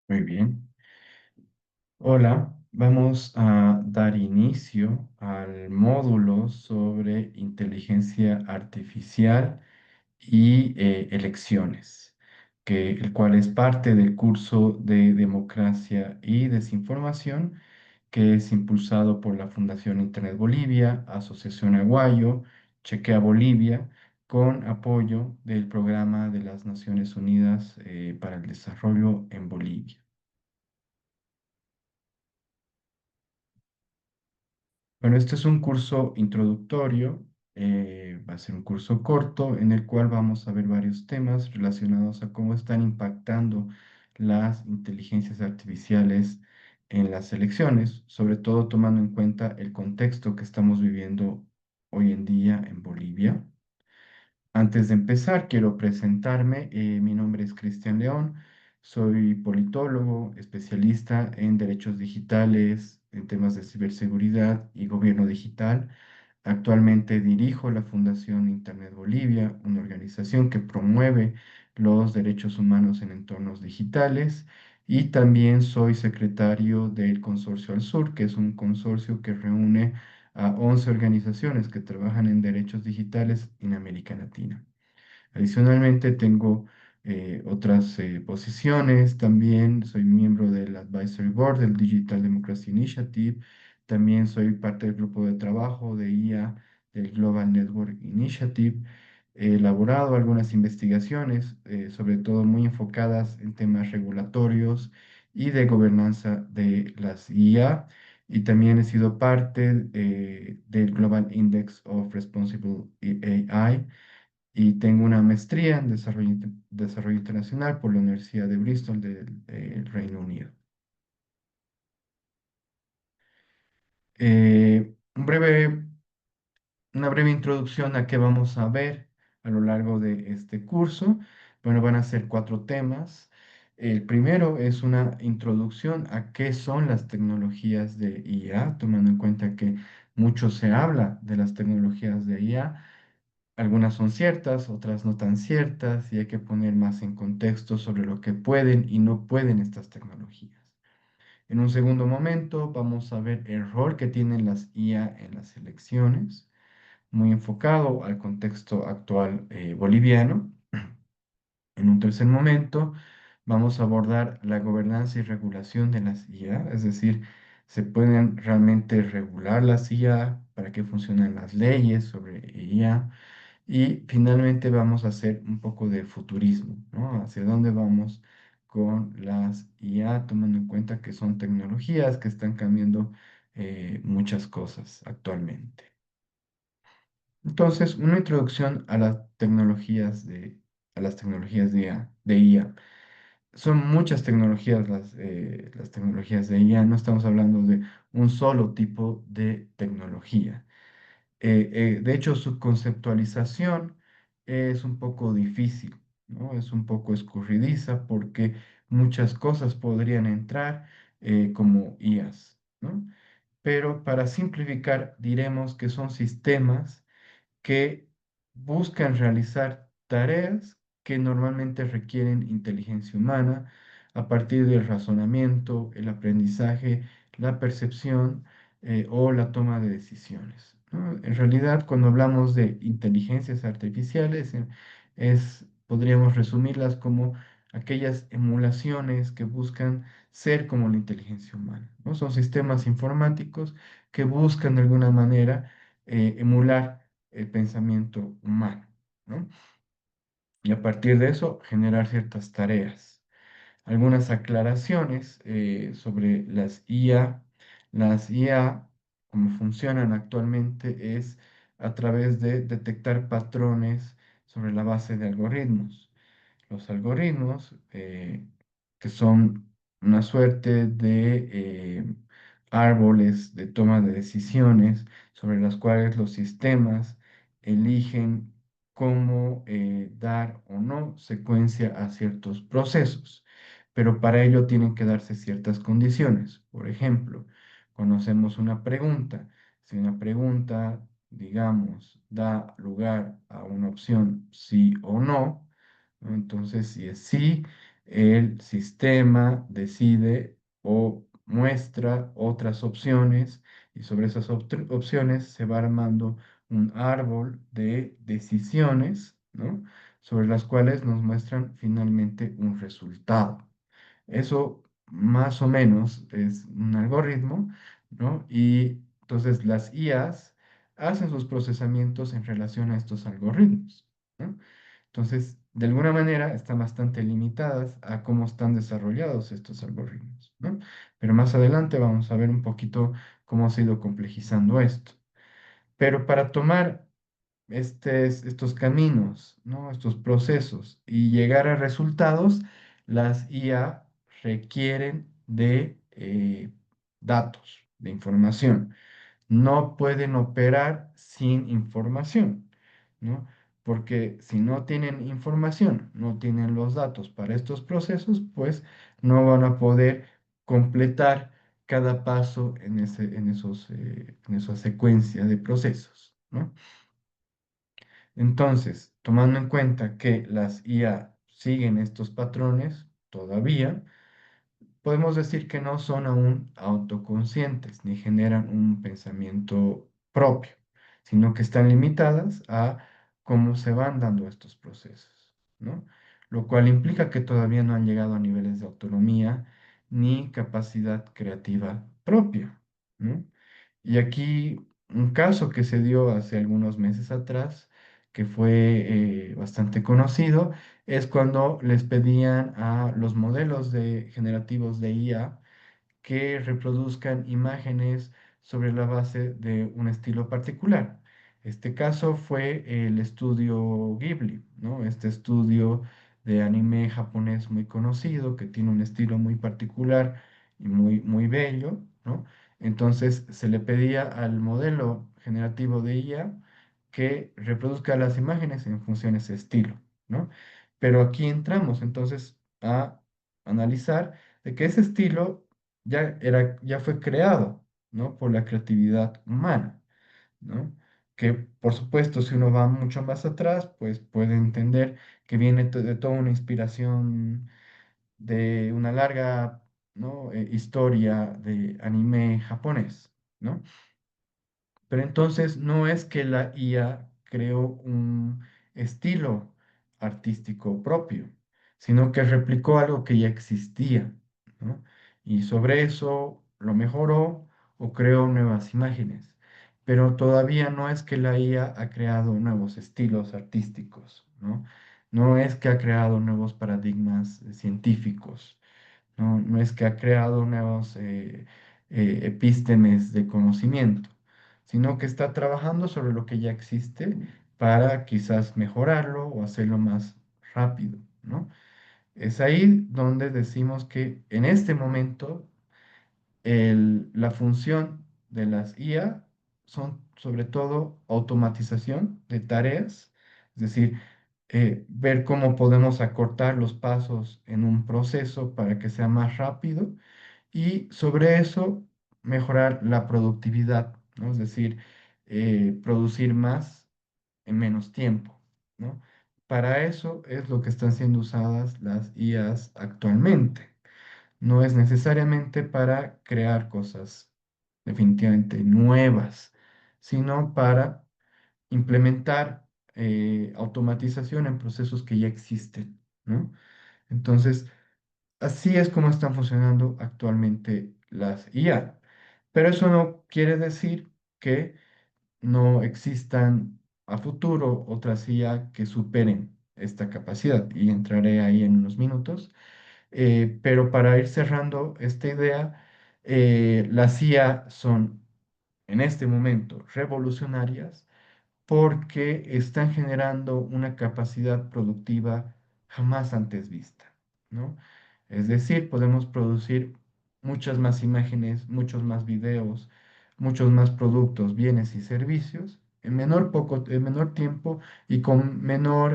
Muy bien. Hola, vamos a dar inicio al módulo sobre inteligencia artificial y elecciones, el cual es parte del curso de democracia y desinformación que es impulsado por la Fundación Internet Bolivia, Asociación Aguayo, Chequea Bolivia, con apoyo del Programa de las Naciones Unidas para el Desarrollo en Bolivia. Bueno, este es un curso introductorio, va a ser un curso corto en el cual vamos a ver varios temas relacionados a cómo están impactando las inteligencias artificiales en las elecciones, sobre todo tomando en cuenta el contexto que estamos viviendo hoy en día en Bolivia. Antes de empezar, quiero presentarme. Mi nombre es Cristian León, soy politólogo, especialista en derechos digitales, en temas de ciberseguridad y gobierno digital. Actualmente dirijo la Fundación Internet Bolivia, una organización que promueve los derechos humanos en entornos digitales, y también soy secretario del Consorcio Al Sur, que es un consorcio que reúne a 11 organizaciones que trabajan en derechos digitales en América Latina. Adicionalmente, tengo otras posiciones. También soy miembro del Advisory Board del Digital Democracy Initiative. También soy parte del grupo de trabajo de IA del Global Network Initiative. He elaborado algunas investigaciones, sobre todo muy enfocadas en temas regulatorios y de gobernanza de las IA. Y también he sido parte del Global Index of Responsible AI, y tengo una maestría en desarrollo internacional por la Universidad de Bristol del Reino Unido. Una breve introducción a qué vamos a ver a lo largo de este curso. Bueno, van a ser cuatro temas. El primero es una introducción a qué son las tecnologías de IA, tomando en cuenta que mucho se habla de las tecnologías de IA. Algunas son ciertas, otras no tan ciertas, y hay que poner más en contexto sobre lo que pueden y no pueden estas tecnologías. En un segundo momento vamos a ver el rol que tienen las IA en las elecciones, muy enfocado al contexto actual boliviano. En un tercer momento vamos a abordar la gobernanza y regulación de las IA, es decir, ¿se pueden realmente regular las IA? ¿Para qué funcionan las leyes sobre IA? Y finalmente vamos a hacer un poco de futurismo, ¿no? ¿Hacia dónde vamos con las IA, tomando en cuenta que son tecnologías que están cambiando muchas cosas actualmente? Entonces, una introducción a las tecnologías de IA. Son muchas tecnologías las tecnologías de IA, no estamos hablando de un solo tipo de tecnología. De hecho, su conceptualización es un poco difícil, ¿no? Es un poco escurridiza porque muchas cosas podrían entrar como IAs, ¿no? Pero para simplificar, diremos que son sistemas que buscan realizar tareas que normalmente requieren inteligencia humana a partir del razonamiento, el aprendizaje, la percepción o la toma de decisiones, ¿no? En realidad, cuando hablamos de inteligencias artificiales, podríamos resumirlas como aquellas emulaciones que buscan ser como la inteligencia humana, ¿no? Son sistemas informáticos que buscan de alguna manera emular el pensamiento humano, ¿no? Y a partir de eso generar ciertas tareas. Algunas aclaraciones sobre las IA. Las IA, como funcionan actualmente, es a través de detectar patrones sobre la base de algoritmos. Los algoritmos, que son una suerte de árboles de toma de decisiones sobre las cuales los sistemas eligen cómo dar o no secuencia a ciertos procesos. Pero para ello tienen que darse ciertas condiciones. Por ejemplo, conocemos una pregunta. Si una pregunta, digamos, da lugar a una opción sí o no, ¿no? Entonces, si es sí, el sistema decide o muestra otras opciones y sobre esas opciones se va armando un árbol de decisiones, ¿no? Sobre las cuales nos muestran finalmente un resultado. Eso más o menos es un algoritmo, ¿no? Y entonces las IAs hacen sus procesamientos en relación a estos algoritmos, ¿no? Entonces, de alguna manera están bastante limitadas a cómo están desarrollados estos algoritmos, ¿no? Pero más adelante vamos a ver un poquito cómo se ha ido complejizando esto. Pero para tomar estos caminos, ¿no? Estos procesos y llegar a resultados, las IA requieren de datos, de información. No pueden operar sin información, ¿no? Porque si no tienen información, no tienen los datos para estos procesos, pues no van a poder completar cada paso en esa secuencia de procesos, ¿no? Entonces, tomando en cuenta que las IA siguen estos patrones todavía, podemos decir que no son aún autoconscientes ni generan un pensamiento propio, sino que están limitadas a cómo se van dando estos procesos, ¿no? Lo cual implica que todavía no han llegado a niveles de autonomía ni capacidad creativa propia, ¿no? Y aquí un caso que se dio hace algunos meses atrás, que fue bastante conocido, es cuando les pedían a los modelos de generativos de IA que reproduzcan imágenes sobre la base de un estilo particular. Este caso fue el estudio Ghibli, ¿no? Este estudio de anime japonés muy conocido, que tiene un estilo muy particular y muy bello, ¿no? Entonces se le pedía al modelo generativo de IA que reproduzca las imágenes en función de ese estilo, ¿no? Pero aquí entramos entonces a analizar de que ese estilo ya fue creado, ¿no? Por la creatividad humana, ¿no? Que por supuesto, si uno va mucho más atrás, pues puede entender que viene de toda una inspiración de una larga, ¿no? Historia de anime japonés, ¿no? Pero entonces no es que la IA creó un estilo artístico propio, sino que replicó algo que ya existía, ¿no? Y sobre eso lo mejoró o creó nuevas imágenes. Pero todavía no es que la IA ha creado nuevos estilos artísticos, ¿no? No es que ha creado nuevos paradigmas científicos. No es que ha creado nuevos epístemes de conocimiento, sino que está trabajando sobre lo que ya existe para quizás mejorarlo o hacerlo más rápido, ¿no? Es ahí donde decimos que en este momento la función de las IA son sobre todo automatización de tareas, es decir, ver cómo podemos acortar los pasos en un proceso para que sea más rápido y sobre eso mejorar la productividad, ¿no? Es decir, producir más en menos tiempo, ¿no? Para eso es lo que están siendo usadas las IAs actualmente. No es necesariamente para crear cosas definitivamente nuevas, sino para implementar automatización en procesos que ya existen, ¿no? Entonces, así es como están funcionando actualmente las IA. Pero eso no quiere decir que no existan a futuro otras IA que superen esta capacidad. Y entraré ahí en unos minutos. Pero para ir cerrando esta idea, las IA son en este momento revolucionarias porque están generando una capacidad productiva jamás antes vista, ¿no? Es decir, podemos producir muchas más imágenes, muchos más videos, muchos más productos, bienes y servicios en menor tiempo y con menos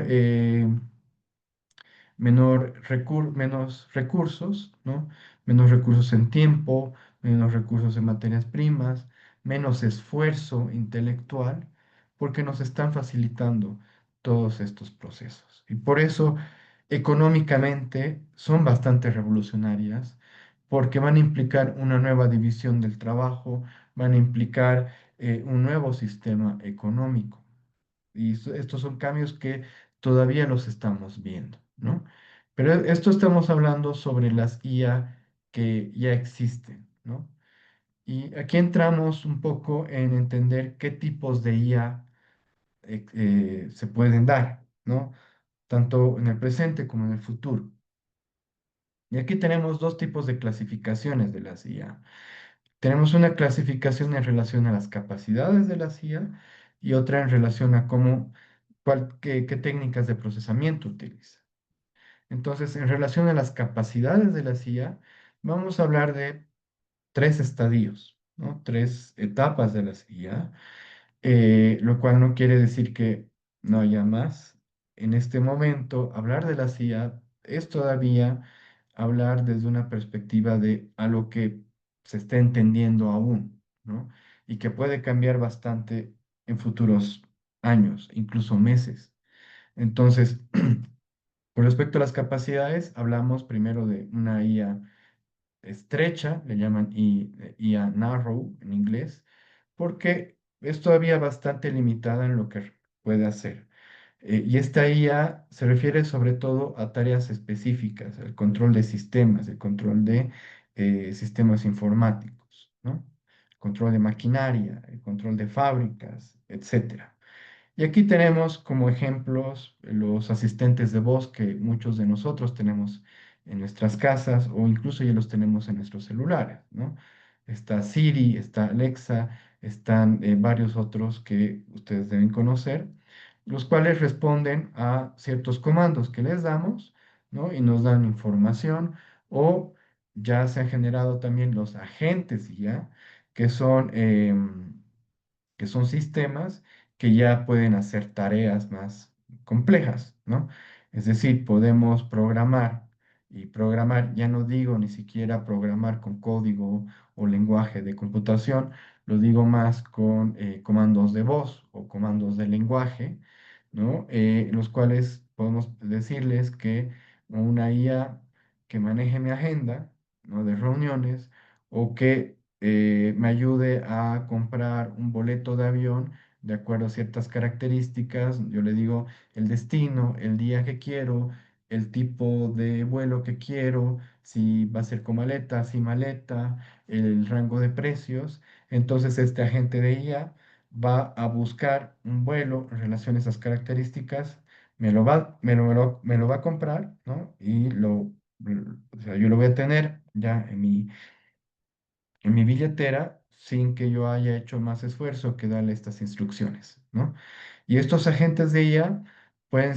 recursos, ¿no? Menos recursos en tiempo, menos recursos en materias primas, menos esfuerzo intelectual, porque nos están facilitando todos estos procesos. Y por eso Económicamente son bastante revolucionarias porque van a implicar una nueva división del trabajo, van a implicar un nuevo sistema económico. Y estos son cambios que todavía los estamos viendo, ¿no? Pero esto estamos hablando sobre las IA que ya existen, ¿no? Y aquí entramos un poco en entender qué tipos de IA se pueden dar, ¿no? Tanto en el presente como en el futuro. Y aquí tenemos dos tipos de clasificaciones de las IA. Tenemos una clasificación en relación a las capacidades de las IA y otra en relación a qué técnicas de procesamiento utiliza. Entonces, en relación a las capacidades de la CIA, vamos a hablar de tres estadios, ¿no? Tres etapas de la CIA, lo cual no quiere decir que no haya más. En este momento, hablar de la CIA es todavía hablar desde una perspectiva de a lo que se está entendiendo aún, ¿no? Y que puede cambiar bastante en futuros años, incluso meses. Entonces, con respecto a las capacidades, hablamos primero de una IA estrecha, le llaman IA narrow en inglés, porque es todavía bastante limitada en lo que puede hacer. Y esta IA se refiere sobre todo a tareas específicas, el control de sistemas, el control de sistemas informáticos, ¿no? Control de maquinaria, el control de fábricas, etcétera. Y aquí tenemos como ejemplos los asistentes de voz que muchos de nosotros tenemos en nuestras casas o incluso ya los tenemos en nuestros celulares, ¿no? Está Siri, está Alexa, están varios otros que ustedes deben conocer, los cuales responden a ciertos comandos que les damos, ¿no? Y nos dan información o ya se han generado también los agentes ya, que son... que son sistemas que ya pueden hacer tareas más complejas, ¿no? Es decir, podemos programar y programar, ya no digo ni siquiera programar con código o lenguaje de computación, lo digo más con comandos de voz o comandos de lenguaje, ¿no? Los cuales podemos decirles que una IA que maneje mi agenda, ¿no? De reuniones o que me ayude a comprar un boleto de avión de acuerdo a ciertas características. Yo le digo el destino, el día que quiero, el tipo de vuelo que quiero, si va a ser con maleta, sin maleta, el rango de precios. Entonces este agente de IA va a buscar un vuelo en relación a esas características, me lo va a comprar, ¿no? O sea, yo lo voy a tener ya en mi billetera sin que yo haya hecho más esfuerzo que darle estas instrucciones, ¿no? Y estos agentes de IA pueden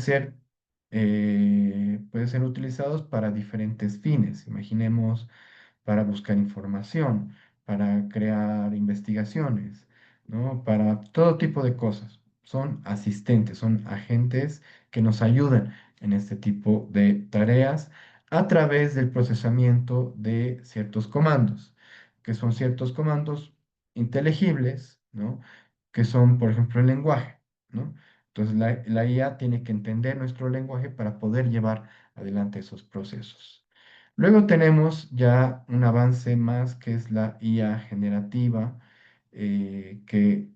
pueden ser utilizados para diferentes fines. Imaginemos para buscar información, para crear investigaciones, ¿no? Para todo tipo de cosas. Son asistentes, son agentes que nos ayudan en este tipo de tareas a través del procesamiento de ciertos comandos, que son ciertos comandos inteligibles, ¿no? Que son, por ejemplo, el lenguaje, ¿no? Entonces, la IA tiene que entender nuestro lenguaje para poder llevar adelante esos procesos. Luego tenemos ya un avance más que es la IA generativa, que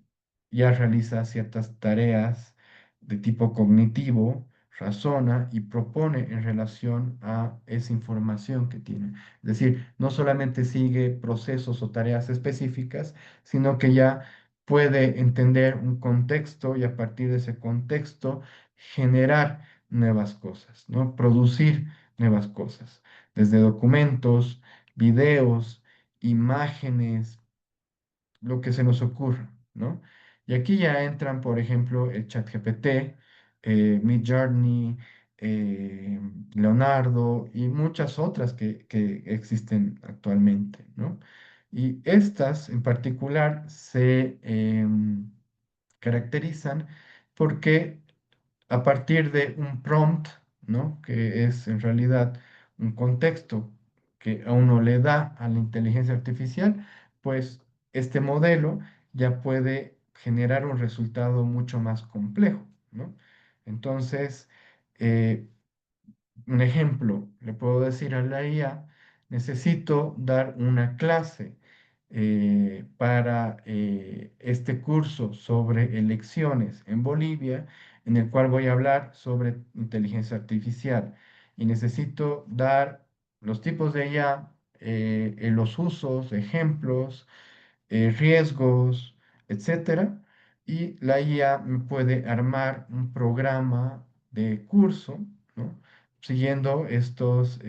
ya realiza ciertas tareas de tipo cognitivo, razona y propone en relación a esa información que tiene. Es decir, no solamente sigue procesos o tareas específicas, sino que ya puede entender un contexto y a partir de ese contexto generar nuevas cosas, ¿no? Producir nuevas cosas desde documentos, videos, imágenes, lo que se nos ocurra, ¿no? Y aquí ya entran, por ejemplo, el ChatGPT, Midjourney, eh, Leonardo y muchas otras que existen actualmente, ¿no? Y estas en particular se caracterizan porque a partir de un prompt, ¿no? Que es en realidad un contexto que a uno le da a la inteligencia artificial, pues este modelo ya puede generar un resultado mucho más complejo, ¿no? Entonces, eh, un ejemplo, le puedo decir a la IA, necesito dar una clase para este curso sobre elecciones en Bolivia, en el cual voy a hablar sobre inteligencia artificial. Y necesito dar los tipos de IA, los usos, ejemplos, riesgos, etcétera. Y la IA me puede armar un programa de curso, ¿no? Siguiendo estos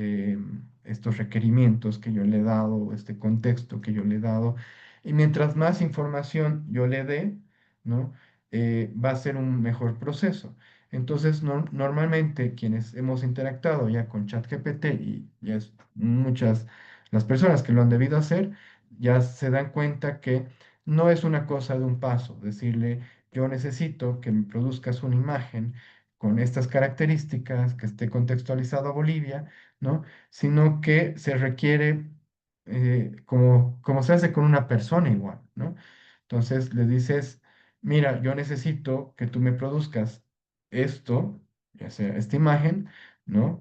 requerimientos que yo le he dado, este contexto que yo le he dado. Y mientras más información yo le dé, ¿no? Va a ser un mejor proceso. Entonces, normalmente quienes hemos interactuado ya con ChatGPT y ya es muchas las personas que lo han debido hacer, ya se dan cuenta que no es una cosa de un paso, decirle, yo necesito que me produzcas una imagen con estas características, que esté contextualizado a Bolivia, ¿no? Sino que se requiere, como se hace con una persona igual, ¿no? Entonces le dices, mira, yo necesito que tú me produzcas esto, ya sea esta imagen, ¿no?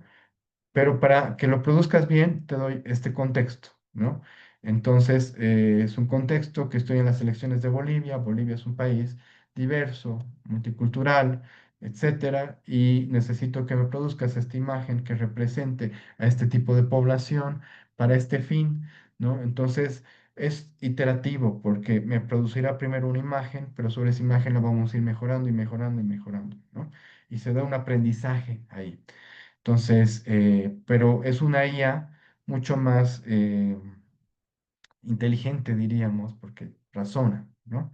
Pero para que lo produzcas bien, te doy este contexto, ¿no? Entonces, es un contexto que estoy en las elecciones de Bolivia. Bolivia es un país diverso, multicultural, etcétera, y necesito que me produzcas esta imagen que represente a este tipo de población para este fin, ¿no? Entonces, es iterativo porque me producirá primero una imagen, pero sobre esa imagen la vamos a ir mejorando y mejorando y mejorando, ¿no? Y se da un aprendizaje ahí. Entonces, pero es una IA mucho más inteligente, diríamos, porque razona, ¿no?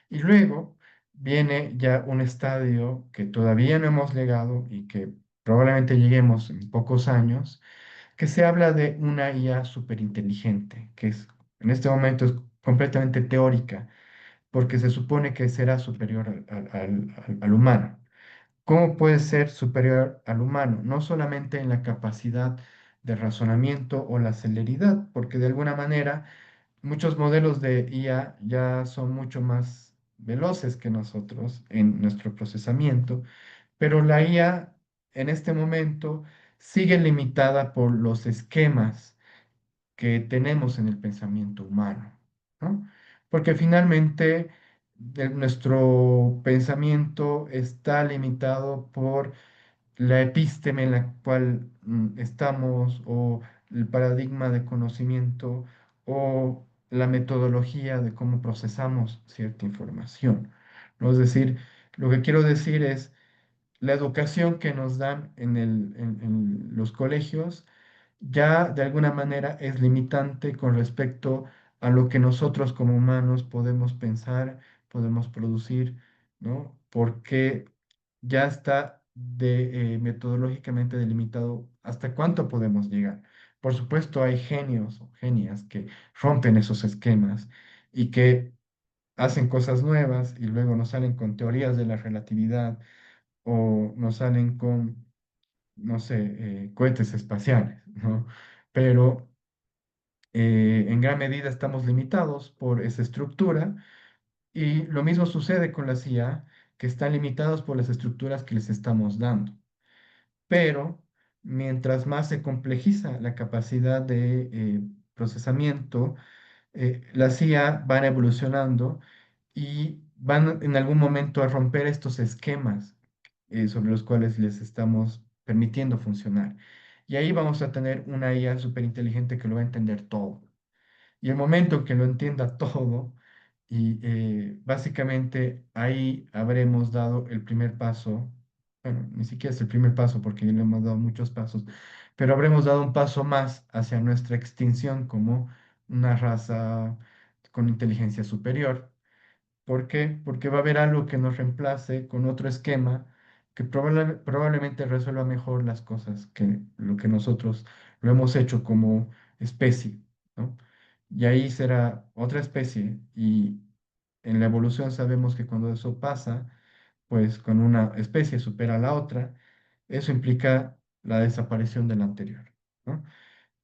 Y luego viene ya un estadio que todavía no hemos llegado y que probablemente lleguemos en pocos años, que se habla de una IA superinteligente, que es, en este momento es completamente teórica, porque se supone que será superior al humano. ¿Cómo puede ser superior al humano? No solamente en la capacidad de razonamiento o la celeridad, porque de alguna manera muchos modelos de IA ya son mucho más veloces que nosotros en nuestro procesamiento, pero la IA en este momento sigue limitada por los esquemas que tenemos en el pensamiento humano, ¿no? Porque finalmente nuestro pensamiento está limitado por la epísteme en la cual estamos, o el paradigma de conocimiento, o la metodología de cómo procesamos cierta información, ¿no? Es decir, lo que quiero decir es la educación que nos dan en los colegios ya de alguna manera es limitante con respecto a lo que nosotros como humanos podemos pensar, podemos producir, ¿no? Porque ya está metodológicamente delimitado hasta cuánto podemos llegar. Por supuesto, hay genios o genias que rompen esos esquemas y que hacen cosas nuevas y luego nos salen con teorías de la relatividad o nos salen con, no sé, cohetes espaciales, ¿no? Pero en gran medida estamos limitados por esa estructura, y lo mismo sucede con la IA, que están limitados por las estructuras que les estamos dando. Pero mientras más se complejiza la capacidad de procesamiento, las IA van evolucionando y van en algún momento a romper estos esquemas sobre los cuales les estamos permitiendo funcionar. Y ahí vamos a tener una IA súper inteligente que lo va a entender todo. Y el momento que lo entienda todo, y básicamente ahí habremos dado el primer paso, bueno, ni siquiera es el primer paso porque ya le hemos dado muchos pasos, pero habremos dado un paso más hacia nuestra extinción como una raza con inteligencia superior. ¿Por qué? Porque va a haber algo que nos reemplace con otro esquema que probablemente resuelva mejor las cosas que lo que nosotros lo hemos hecho como especie, ¿no? Y ahí será otra especie, y en la evolución sabemos que cuando eso pasa, pues cuando una especie supera a la otra, eso implica la desaparición de la anterior, ¿no?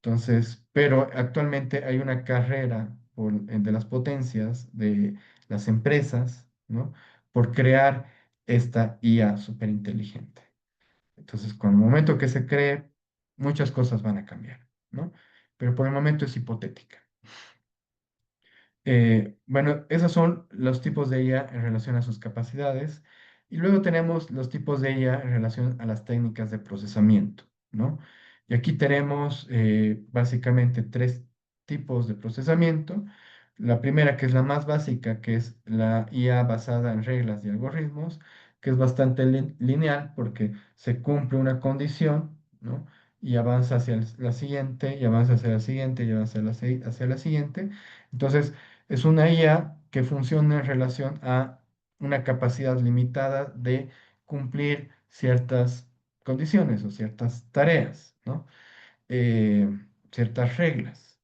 Entonces, pero actualmente hay una carrera de las potencias, de las empresas, ¿no? Por crear esta IA superinteligente. Entonces, con el momento que se cree, muchas cosas van a cambiar, ¿no? Pero por el momento es hipotética. Bueno, esos son los tipos de IA en relación a sus capacidades. Y luego tenemos los tipos de IA en relación a las técnicas de procesamiento, ¿no? Y aquí tenemos básicamente tres tipos de procesamiento. La primera, que es la más básica, que es la IA basada en reglas y algoritmos, que es bastante lineal porque se cumple una condición, ¿no? Y avanza hacia la siguiente, y avanza hacia la siguiente, y avanza hacia la siguiente. Entonces, es una IA que funciona en relación a una capacidad limitada de cumplir ciertas condiciones o ciertas tareas, ¿no? Eh, Ciertas reglas.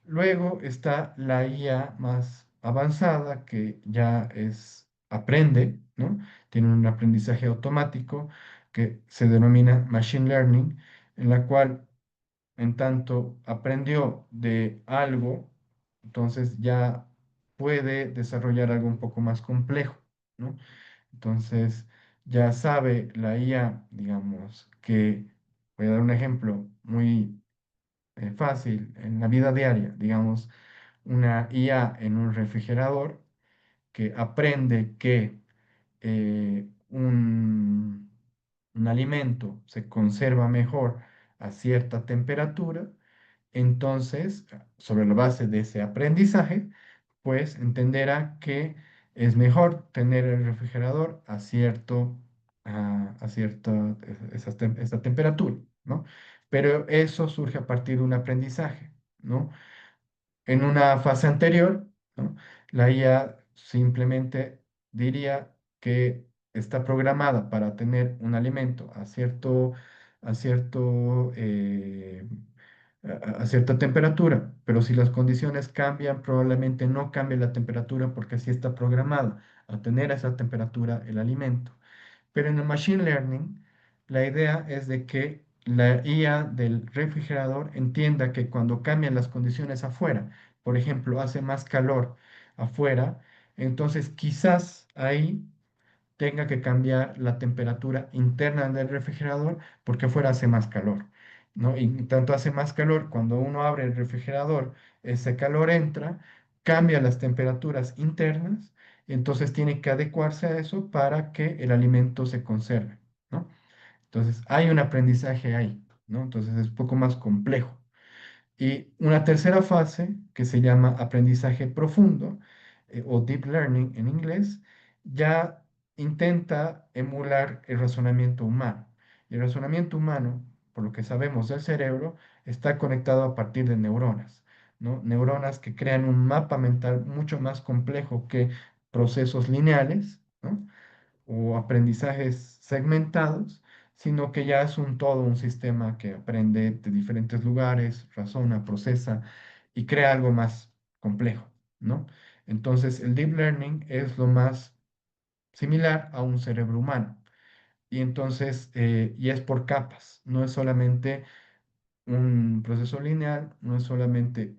Luego está la IA más avanzada que ya aprende, ¿no? Tiene un aprendizaje automático que se denomina Machine Learning, en la cual en tanto aprendió de algo, entonces ya puede desarrollar algo un poco más complejo, ¿no? Entonces ya sabe la IA, digamos, que, voy a dar un ejemplo muy fácil, en la vida diaria, digamos, una IA en un refrigerador que aprende que un alimento se conserva mejor a cierta temperatura, entonces, sobre la base de ese aprendizaje, pues entenderá que es mejor tener el refrigerador a cierta, esa temperatura, ¿no? Pero eso surge a partir de un aprendizaje, ¿no? En una fase anterior, ¿no? La IA simplemente diría que está programada para tener un alimento a cierto, a cierta temperatura, pero si las condiciones cambian, probablemente no cambie la temperatura porque así está programada a tener a esa temperatura el alimento. Pero en el Machine Learning, la idea es de que la IA del refrigerador entienda que cuando cambian las condiciones afuera, por ejemplo, hace más calor afuera, entonces quizás ahí tenga que cambiar la temperatura interna del refrigerador porque afuera hace más calor, ¿no? Y tanto hace más calor, cuando uno abre el refrigerador, ese calor entra, cambia las temperaturas internas, entonces tiene que adecuarse a eso para que el alimento se conserve, ¿no? Entonces hay un aprendizaje ahí, ¿no? Entonces es un poco más complejo. Y una tercera fase, que se llama aprendizaje profundo, o deep learning en inglés, ya intenta emular el razonamiento humano. Y el razonamiento humano, por lo que sabemos del cerebro, está conectado a partir de neuronas, ¿no? Neuronas que crean un mapa mental mucho más complejo que procesos lineales, ¿no? O aprendizajes segmentados, sino que ya es un todo, un sistema que aprende de diferentes lugares, razona, procesa y crea algo más complejo, ¿no? Entonces, el deep learning es lo más similar a un cerebro humano. Y entonces, y es por capas, no es solamente un proceso lineal, no es solamente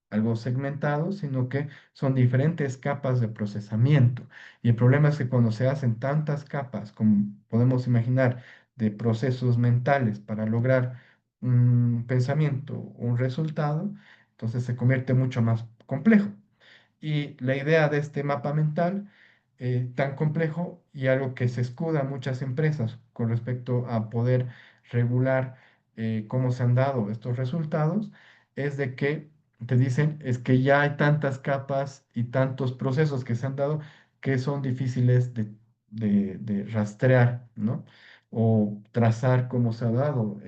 algo segmentado, sino que son diferentes capas de procesamiento. Y el problema es que cuando se hacen tantas capas, como podemos imaginar, de procesos mentales para lograr un pensamiento o un resultado, entonces se convierte mucho más complejo. Y la idea de este mapa mental tan complejo y algo que se escuda muchas empresas con respecto a poder regular cómo se han dado estos resultados, es de que te dicen es que ya hay tantas capas y tantos procesos que se han dado que son difíciles de rastrear, ¿no? O trazar cómo se ha dado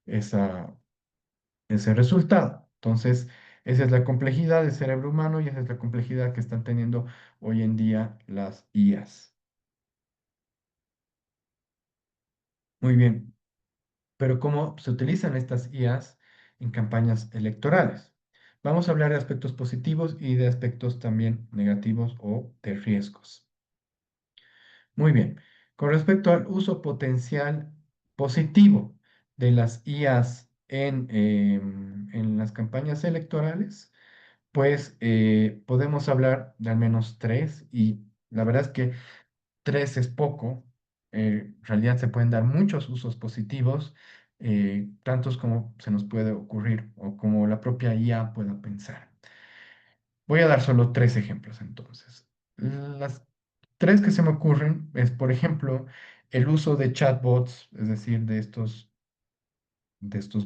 esa, ese resultado. Entonces, esa es la complejidad del cerebro humano y esa es la complejidad que están teniendo hoy en día las IAs. Muy bien, pero ¿cómo se utilizan estas IAs en campañas electorales? Vamos a hablar de aspectos positivos y de aspectos también negativos o de riesgos. Muy bien, con respecto al uso potencial positivo de las IAs en las campañas electorales, pues podemos hablar de al menos tres y la verdad es que tres es poco. En realidad se pueden dar muchos usos positivos, tantos como se nos puede ocurrir o como la propia IA pueda pensar. Voy a dar solo tres ejemplos entonces. Las tres que se me ocurren es, por ejemplo, el uso de chatbots, es decir, de estos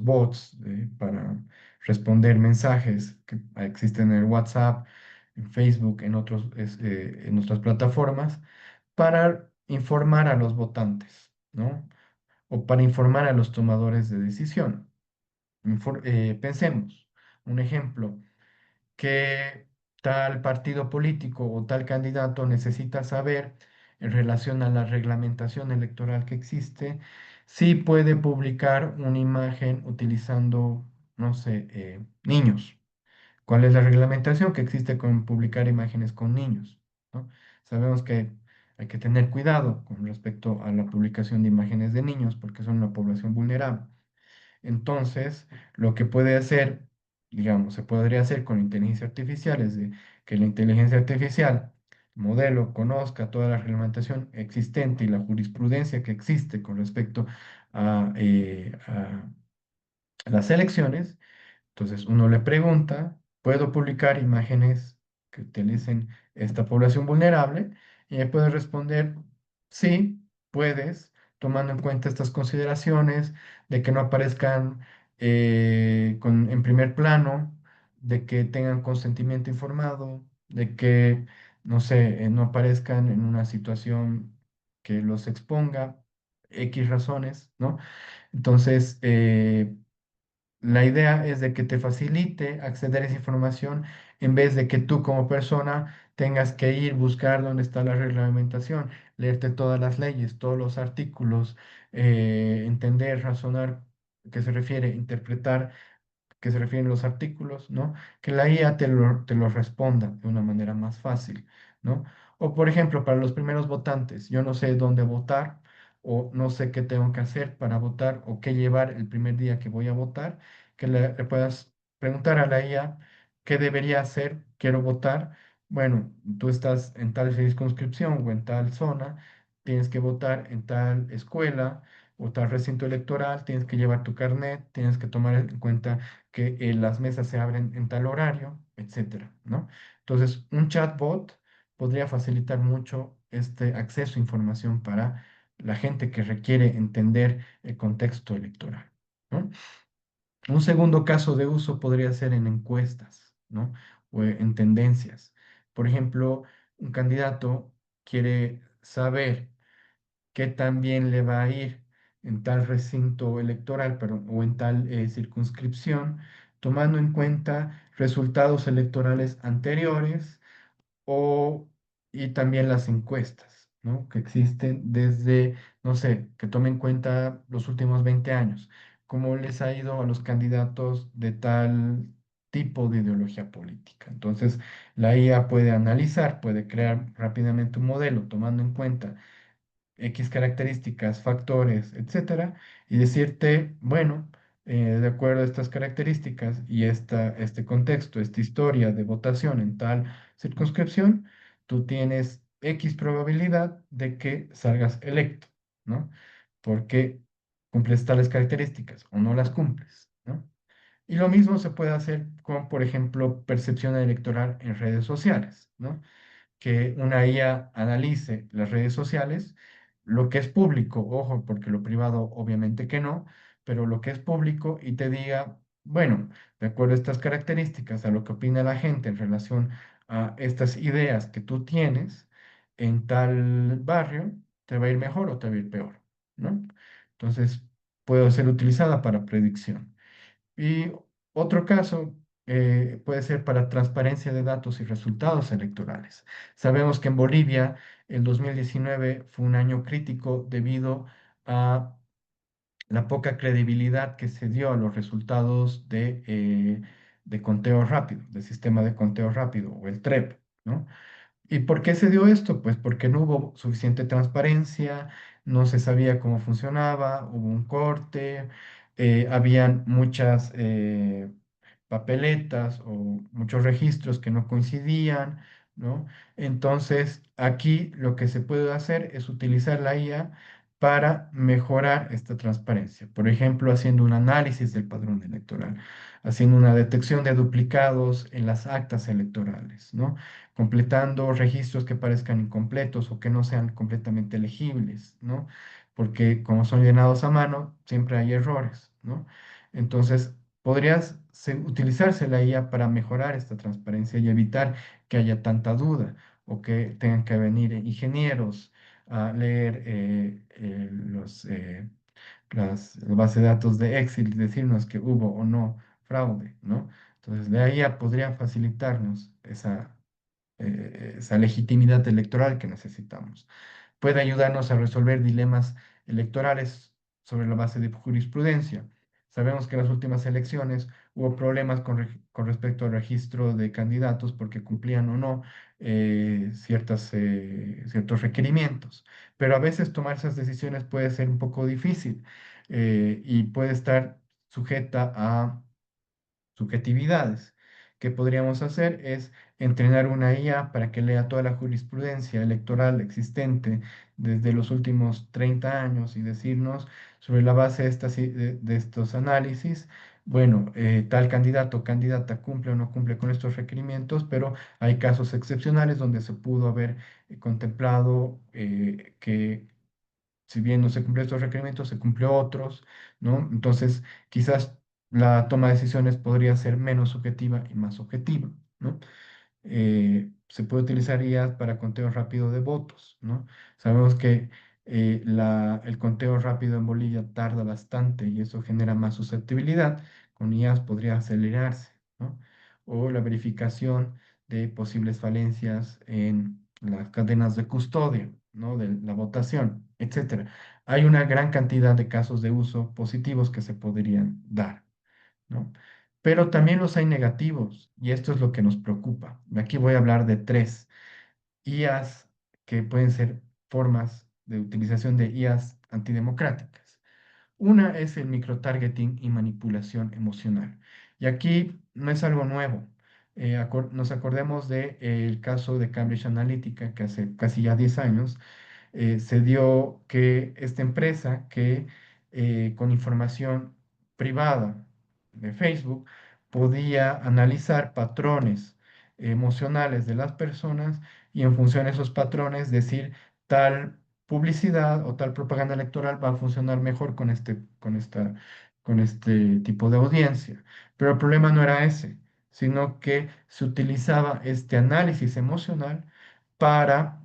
bots para responder mensajes que existen en el WhatsApp, en Facebook, en otras plataformas, para informar a los votantes, ¿no? O para informar a los tomadores de decisión. Pensemos, un ejemplo que tal partido político o tal candidato necesita saber en relación a la reglamentación electoral que existe, si puede publicar una imagen utilizando, no sé, niños. ¿Cuál es la reglamentación que existe con publicar imágenes con niños? ¿No? Sabemos que hay que tener cuidado con respecto a la publicación de imágenes de niños porque son una población vulnerable. Entonces, lo que puede hacer, digamos, se podría hacer con inteligencia artificial es de que la inteligencia artificial, modelo, conozca toda la reglamentación existente y la jurisprudencia que existe con respecto a las elecciones. Entonces uno le pregunta, ¿puedo publicar imágenes que utilicen esta población vulnerable? Y él puede responder, sí, puedes, tomando en cuenta estas consideraciones de que no aparezcan en primer plano, de que tengan consentimiento informado, de que, no sé, no aparezcan en una situación que los exponga, X razones, ¿no? Entonces, la idea es de que te facilite acceder a esa información en vez de que tú como persona tengas que ir, buscar dónde está la reglamentación, leerte todas las leyes, todos los artículos, entender, razonar, qué se refiere, interpretar que se refieren los artículos, ¿no? Que la IA te lo responda de una manera más fácil, ¿no? O por ejemplo, para los primeros votantes, yo no sé dónde votar o no sé qué tengo que hacer para votar o qué llevar el primer día que voy a votar, que le puedas preguntar a la IA qué debería hacer, quiero votar. Bueno, tú estás en tal circunscripción o en tal zona, tienes que votar en tal escuela o tal recinto electoral, tienes que llevar tu carnet, tienes que tomar en cuenta que las mesas se abren en tal horario, etcétera, ¿no? Entonces, un chatbot podría facilitar mucho este acceso a información para la gente que requiere entender el contexto electoral, ¿no? Un segundo caso de uso podría ser en encuestas, ¿no? O en tendencias. Por ejemplo, un candidato quiere saber qué tan bien le va a ir en tal recinto electoral, o en tal circunscripción, tomando en cuenta resultados electorales anteriores o, y también las encuestas, ¿no? Que existen desde, no sé, que tome en cuenta los últimos 20 años, cómo les ha ido a los candidatos de tal tipo de ideología política. Entonces, la IA puede analizar, puede crear rápidamente un modelo tomando en cuenta X características, factores, etcétera, y decirte, bueno, de acuerdo a estas características y este contexto, esta historia de votación en tal circunscripción, tú tienes X probabilidad de que salgas electo, ¿no? Porque cumples tales características o no las cumples, ¿no? Y lo mismo se puede hacer con, por ejemplo, percepción electoral en redes sociales, ¿no? Que una IA analice las redes sociales, lo que es público, ojo, porque lo privado obviamente que no, pero lo que es público y te diga, bueno, de acuerdo a estas características, a lo que opina la gente en relación a estas ideas que tú tienes en tal barrio, te va a ir mejor o te va a ir peor, ¿no? Entonces, puede ser utilizada para predicción. Y otro caso puede ser para transparencia de datos y resultados electorales. Sabemos que en Bolivia el 2019 fue un año crítico debido a la poca credibilidad que se dio a los resultados de conteo rápido, del sistema de conteo rápido o el TREP, ¿no? ¿Y por qué se dio esto? Pues porque no hubo suficiente transparencia, no se sabía cómo funcionaba, hubo un corte, habían muchas papeletas o muchos registros que no coincidían, ¿no? Entonces, aquí lo que se puede hacer es utilizar la IA para mejorar esta transparencia. Por ejemplo, haciendo un análisis del padrón electoral, haciendo una detección de duplicados en las actas electorales, ¿no? Completando registros que parezcan incompletos o que no sean completamente legibles, ¿no? Porque como son llenados a mano, siempre hay errores, ¿no? Entonces, utilizarse la IA para mejorar esta transparencia y evitar que haya tanta duda o que tengan que venir ingenieros a leer las bases de datos de Excel y decirnos que hubo o no fraude, ¿no? Entonces, la IA podría facilitarnos esa legitimidad electoral que necesitamos. Puede ayudarnos a resolver dilemas electorales sobre la base de jurisprudencia. Sabemos que en las últimas elecciones hubo problemas con respecto al registro de candidatos porque cumplían o no ciertos requerimientos. Pero a veces tomar esas decisiones puede ser un poco difícil y puede estar sujeta a subjetividades. ¿Qué podríamos hacer? Es entrenar una IA para que lea toda la jurisprudencia electoral existente desde los últimos 30 años y decirnos sobre la base de estos análisis, bueno, tal candidato o candidata cumple o no cumple con estos requerimientos, pero hay casos excepcionales donde se pudo haber contemplado que si bien no se cumplió estos requerimientos, se cumplió otros, ¿no? Entonces, quizás la toma de decisiones podría ser menos subjetiva y más objetiva, ¿no? Se puede utilizar IA para conteo rápido de votos, ¿no? Sabemos que el conteo rápido en Bolivia tarda bastante y eso genera más susceptibilidad. Con IAs podría acelerarse, ¿no? O la verificación de posibles falencias en las cadenas de custodia, ¿no? De la votación, etcétera. Hay una gran cantidad de casos de uso positivos que se podrían dar, ¿no? Pero también los hay negativos y esto es lo que nos preocupa. Aquí voy a hablar de tres IAs que pueden ser formas de utilización de IAs antidemocráticas. Una es el microtargeting y manipulación emocional. Y aquí no es algo nuevo. Nos acordemos del caso de Cambridge Analytica, que hace casi ya 10 años se dio que esta empresa que con información privada de Facebook podía analizar patrones emocionales de las personas y en función de esos patrones decir tal publicidad o tal propaganda electoral va a funcionar mejor con este tipo de audiencia. Pero el problema no era ese, sino que se utilizaba este análisis emocional para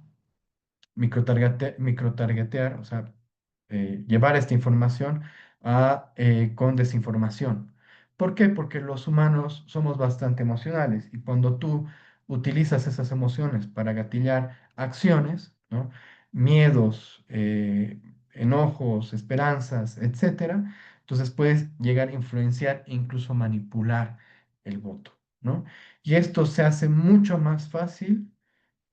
microtargetear, o sea, llevar esta información con desinformación. ¿Por qué? Porque los humanos somos bastante emocionales y cuando tú utilizas esas emociones para gatillar acciones, ¿no? Miedos, enojos, esperanzas, etcétera, entonces puedes llegar a influenciar e incluso manipular el voto, ¿no? Y esto se hace mucho más fácil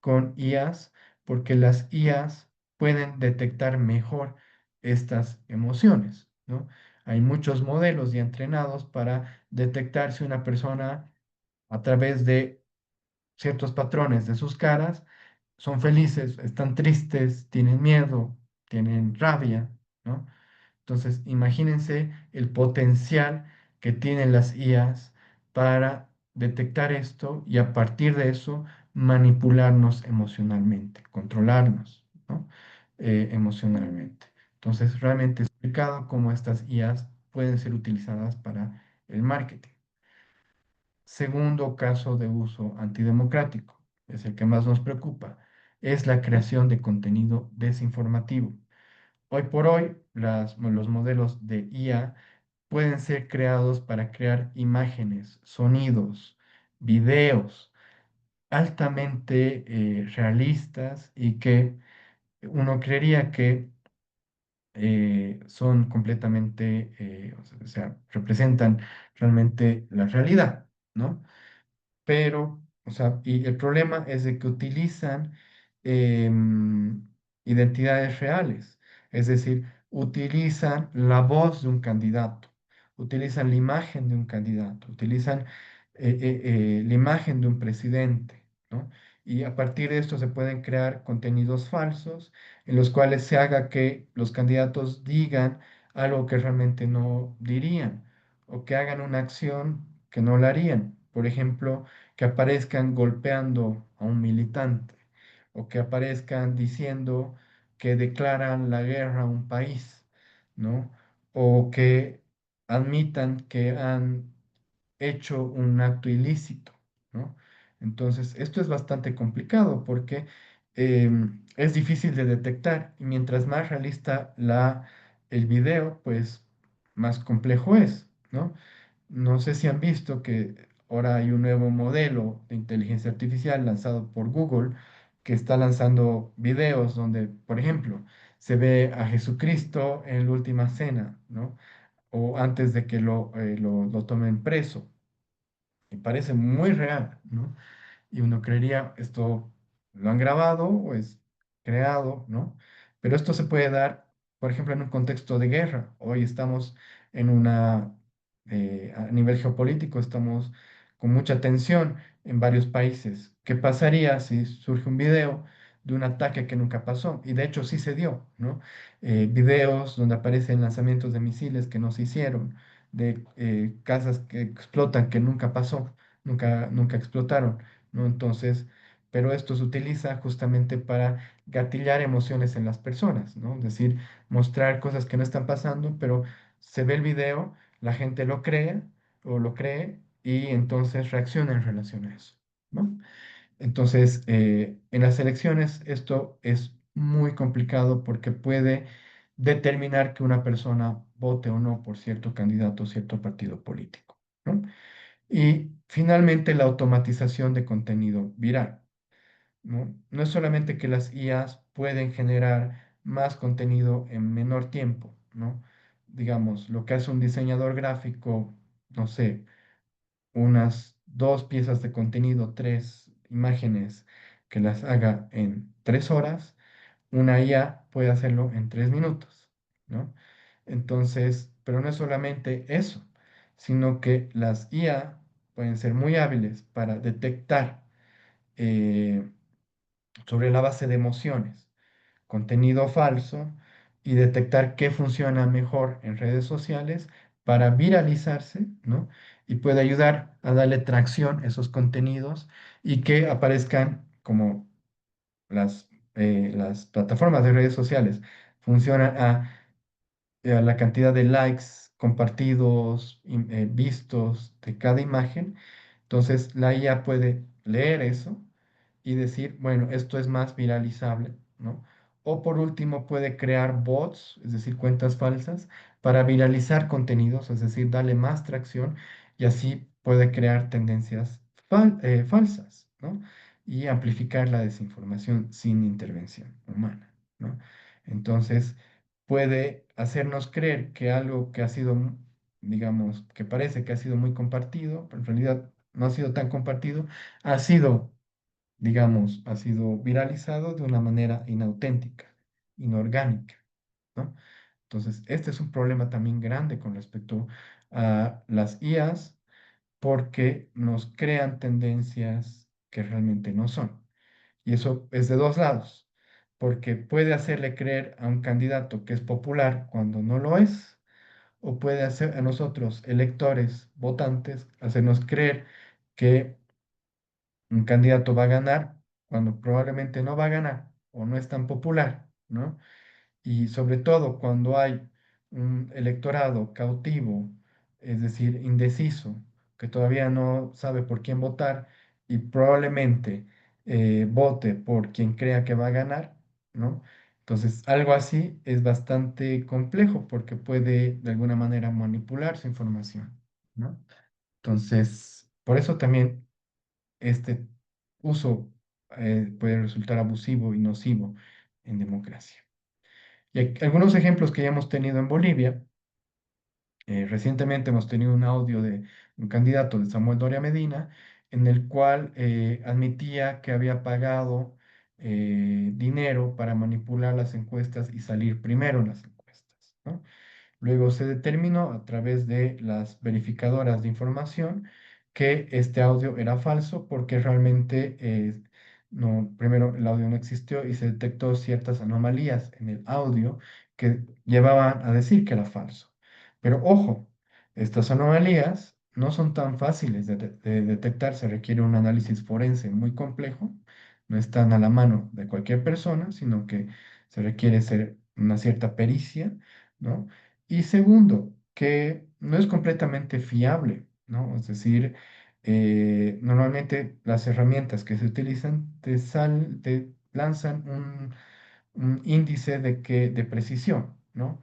con IAs porque las IAs pueden detectar mejor estas emociones, ¿no? Hay muchos modelos ya entrenados para detectar si una persona a través de ciertos patrones de sus caras son felices, están tristes, tienen miedo, tienen rabia, ¿no? Entonces, imagínense el potencial que tienen las IAs para detectar esto y a partir de eso manipularnos emocionalmente, controlarnos, ¿no? Emocionalmente. Entonces, realmente explicado cómo estas IAs pueden ser utilizadas para el marketing. Segundo caso de uso antidemocrático, es el que más nos preocupa, es la creación de contenido desinformativo. Hoy por hoy, los modelos de IA pueden ser creados para crear imágenes, sonidos, videos altamente realistas y que uno creería que son completamente, o sea, representan realmente la realidad, ¿no? Pero, o sea, y el problema es de que utilizan identidades reales, es decir, utilizan la voz de un candidato, utilizan la imagen de un candidato, utilizan la imagen de un presidente, ¿no? Y a partir de esto se pueden crear contenidos falsos en los cuales se haga que los candidatos digan algo que realmente no dirían o que hagan una acción que no la harían. Por ejemplo, que aparezcan golpeando a un militante o que aparezcan diciendo que declaran la guerra a un país, ¿no? O que admitan que han hecho un acto ilícito, ¿no? Entonces, esto es bastante complicado porque es difícil de detectar y mientras más realista el video, pues más complejo es, ¿no? No sé si han visto que ahora hay un nuevo modelo de inteligencia artificial lanzado por Google que está lanzando videos donde, por ejemplo, se ve a Jesucristo en la última cena, ¿no? O antes de que lo tomen preso. Y parece muy real, ¿no? Y uno creería, esto lo han grabado o es creado, ¿no? Pero esto se puede dar, por ejemplo, en un contexto de guerra. Hoy estamos a nivel geopolítico, estamos con mucha tensión en varios países. ¿Qué pasaría si surge un video de un ataque que nunca pasó? Y de hecho sí se dio, ¿no? Videos donde aparecen lanzamientos de misiles que no se hicieron, de casas que explotan que nunca pasó, nunca explotaron, ¿no? Entonces, pero esto se utiliza justamente para gatillar emociones en las personas, ¿no? Es decir, mostrar cosas que no están pasando, pero se ve el video, la gente lo cree o lo cree y entonces reacciona en relación a eso, ¿no? Entonces, en las elecciones esto es muy complicado porque puede determinar que una persona vote o no por cierto candidato o cierto partido político, ¿no? Y finalmente la automatización de contenido viral, ¿no? No es solamente que las IAs pueden generar más contenido en menor tiempo, ¿no? Digamos, lo que hace un diseñador gráfico, no sé, unas dos piezas de contenido, tres imágenes que las haga en 3 horas, una IA puede hacerlo en 3 minutos, ¿no? Entonces, pero no es solamente eso, sino que las IA pueden ser muy hábiles para detectar eh, sobre la base de emociones contenido falso y detectar qué funciona mejor en redes sociales para viralizarse, ¿no? Y puede ayudar a darle tracción a esos contenidos y que aparezcan como las plataformas de redes sociales funcionan a la cantidad de likes, compartidos, vistos de cada imagen. Entonces la IA puede leer eso y decir, bueno, esto es más viralizable, ¿no? O por último puede crear bots, es decir, cuentas falsas, para viralizar contenidos, es decir, darle más tracción y así puede crear tendencias falsas, ¿no? Y amplificar la desinformación sin intervención humana, ¿no? Entonces, puede hacernos creer que algo que ha sido, digamos, que parece que ha sido muy compartido, pero en realidad no ha sido tan compartido, ha sido, digamos, ha sido viralizado de una manera inauténtica, inorgánica, ¿no? Entonces, este es un problema también grande con respecto a las IAs porque nos crean tendencias que realmente no son. Y eso es de dos lados, porque puede hacerle creer a un candidato que es popular cuando no lo es, o puede hacer a nosotros, electores, votantes, hacernos creer que un candidato va a ganar cuando probablemente no va a ganar o no es tan popular, ¿no? Y sobre todo cuando hay un electorado cautivo, es decir, indeciso, que todavía no sabe por quién votar y probablemente vote por quien crea que va a ganar, ¿no? Entonces, algo así es bastante complejo porque puede de alguna manera manipular su información, ¿no? Entonces, por eso también este uso puede resultar abusivo y nocivo en democracia. Y algunos ejemplos que ya hemos tenido en Bolivia, recientemente hemos tenido un audio de un candidato de Samuel Doria Medina, en el cual admitía que había pagado dinero para manipular las encuestas y salir primero en las encuestas, ¿no? Luego se determinó a través de las verificadoras de información que este audio era falso porque realmente No, primero el audio no existió y se detectó ciertas anomalías en el audio que llevaban a decir que era falso. Pero ojo, estas anomalías no son tan fáciles de detectar, se requiere un análisis forense muy complejo, no están a la mano de cualquier persona, sino que se requiere ser una cierta pericia, ¿no? Y segundo, que no es completamente fiable, ¿no? Es decir, normalmente las herramientas que se utilizan te lanzan un índice de precisión, ¿no?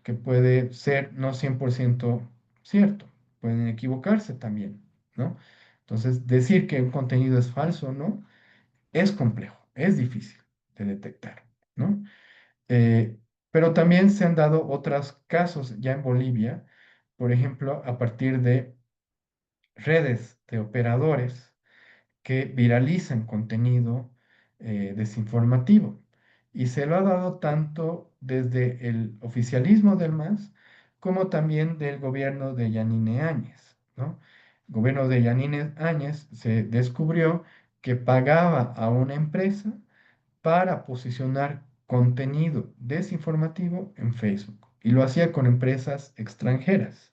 Que puede ser no 100% cierto, pueden equivocarse también, ¿no? Entonces, decir que un contenido es falso, ¿no? Es complejo, es difícil de detectar, ¿no? Eh, pero también se han dado otros casos ya en Bolivia, por ejemplo, a partir de redes de operadores que viralizan contenido desinformativo. Y se lo ha dado tanto desde el oficialismo del MAS como también del gobierno de Yanine Áñez, ¿no? El gobierno de Yanine Áñez se descubrió que pagaba a una empresa para posicionar contenido desinformativo en Facebook y lo hacía con empresas extranjeras.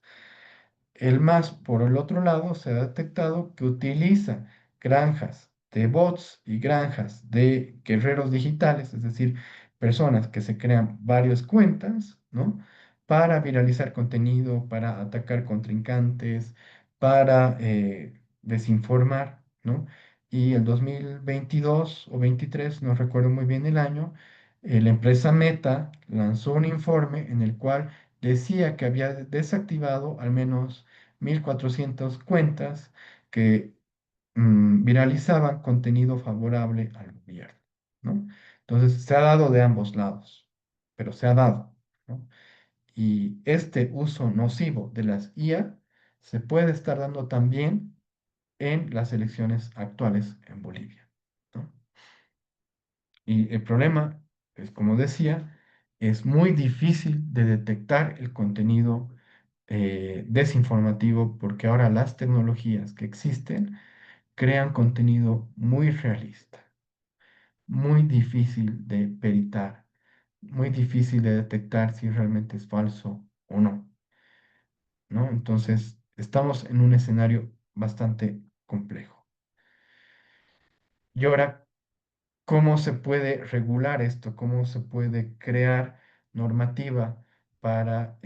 El MAS, por el otro lado, se ha detectado que utiliza granjas de bots y granjas de guerreros digitales, es decir, personas que se crean varias cuentas, ¿no? Para viralizar contenido, para atacar contrincantes, para desinformar, ¿no? Y el 2022 o 23, no recuerdo muy bien el año, la empresa Meta lanzó un informe en el cual decía que había desactivado al menos 1.400 cuentas que viralizaban contenido favorable al gobierno, ¿no? Entonces, se ha dado de ambos lados, pero se ha dado, ¿no? Y este uso nocivo de las IA se puede estar dando también en las elecciones actuales en Bolivia, ¿no? Y el problema es, como decía, es muy difícil de detectar el contenido desinformativo porque ahora las tecnologías que existen crean contenido muy realista, muy difícil de peritar, muy difícil de detectar si realmente es falso o no, ¿no? Entonces, estamos en un escenario bastante complejo. Y ahora, ¿cómo se puede regular esto? ¿Cómo se puede crear normativa para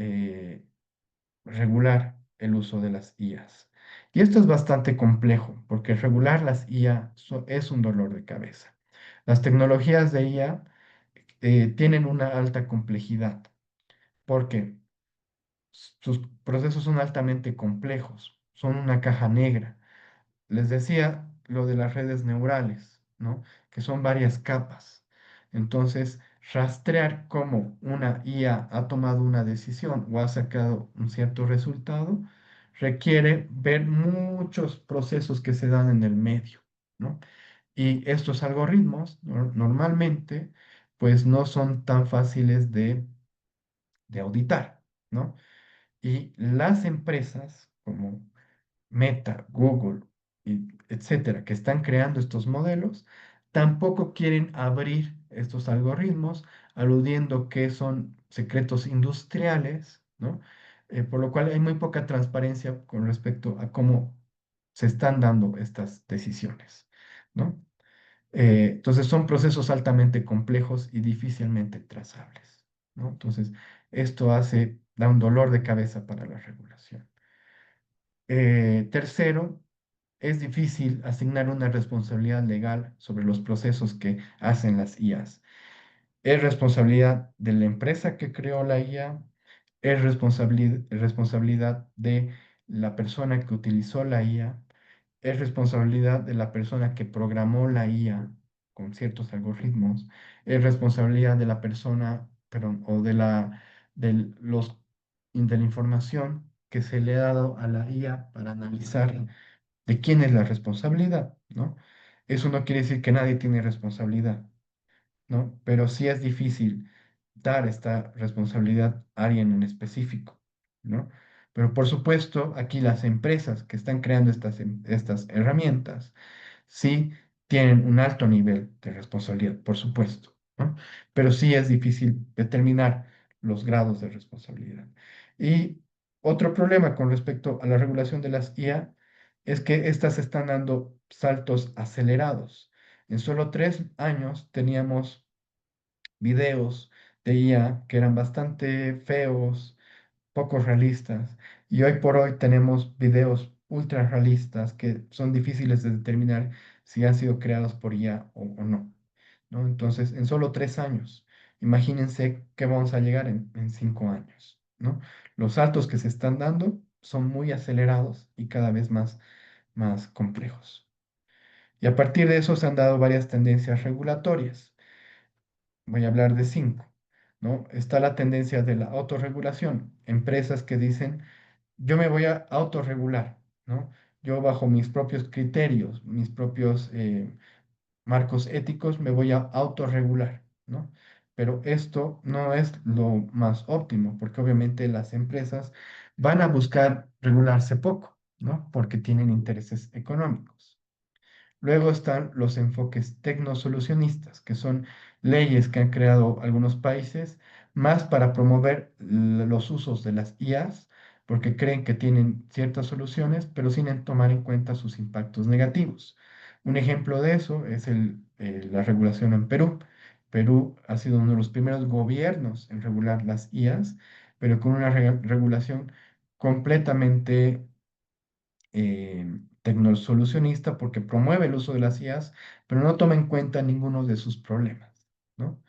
regular el uso de las IAs? Y esto es bastante complejo porque regular las IA es un dolor de cabeza. Las tecnologías de IA tienen una alta complejidad porque sus procesos son altamente complejos, son una caja negra. Les decía lo de las redes neurales, ¿no? Que son varias capas. Entonces, rastrear cómo una IA ha tomado una decisión o ha sacado un cierto resultado requiere ver muchos procesos que se dan en el medio, ¿no? Y estos algoritmos normalmente, pues no son tan fáciles de auditar, ¿no? Y las empresas como Meta, Google, y etcétera, que están creando estos modelos, tampoco quieren abrir estos algoritmos, aludiendo que son secretos industriales, ¿no? Por lo cual hay muy poca transparencia con respecto a cómo se están dando estas decisiones, ¿no? Entonces son procesos altamente complejos y difícilmente trazables, ¿no? Entonces, da un dolor de cabeza para la regulación. Tercero, es difícil asignar una responsabilidad legal sobre los procesos que hacen las IAs. Es responsabilidad de la empresa que creó la IA, es responsabilidad de la persona que utilizó la IA, es responsabilidad de la persona que programó la IA con ciertos algoritmos, es responsabilidad de la persona, perdón, o de la información que se le ha dado a la IA para analizar de quién es la responsabilidad, ¿no? Eso no quiere decir que nadie tiene responsabilidad, ¿no? Pero sí es difícil dar esta responsabilidad a alguien en específico, ¿no? Pero por supuesto, aquí las empresas que están creando estas herramientas, sí tienen un alto nivel de responsabilidad, por supuesto, ¿no? Pero sí es difícil determinar los grados de responsabilidad. Y otro problema con respecto a la regulación de las IA es que estas están dando saltos acelerados. En solo 3 años teníamos videos de IA que eran bastante feos, poco realistas. Y hoy por hoy tenemos videos ultra realistas que son difíciles de determinar si han sido creados por IA o no, ¿no? Entonces, en solo 3 años, imagínense que vamos a llegar en 5 años, ¿no? Los saltos que se están dando son muy acelerados y cada vez más complejos. Y a partir de eso se han dado varias tendencias regulatorias. Voy a hablar de 5, ¿no? Está la tendencia de la autorregulación. Empresas que dicen, yo me voy a autorregular, ¿no? Yo bajo mis propios criterios, mis propios marcos éticos, me voy a autorregular, ¿no? Pero esto no es lo más óptimo, porque obviamente las empresas van a buscar regularse poco, ¿no? Porque tienen intereses económicos. Luego están los enfoques tecnosolucionistas, que son leyes que han creado algunos países más para promover los usos de las IAs, porque creen que tienen ciertas soluciones, pero sin tomar en cuenta sus impactos negativos. Un ejemplo de eso es la regulación en Perú. Perú ha sido uno de los primeros gobiernos en regular las IAs, pero con una regulación completamente tecnosolucionista porque promueve el uso de las IAs, pero no toma en cuenta ninguno de sus problemas, ¿no?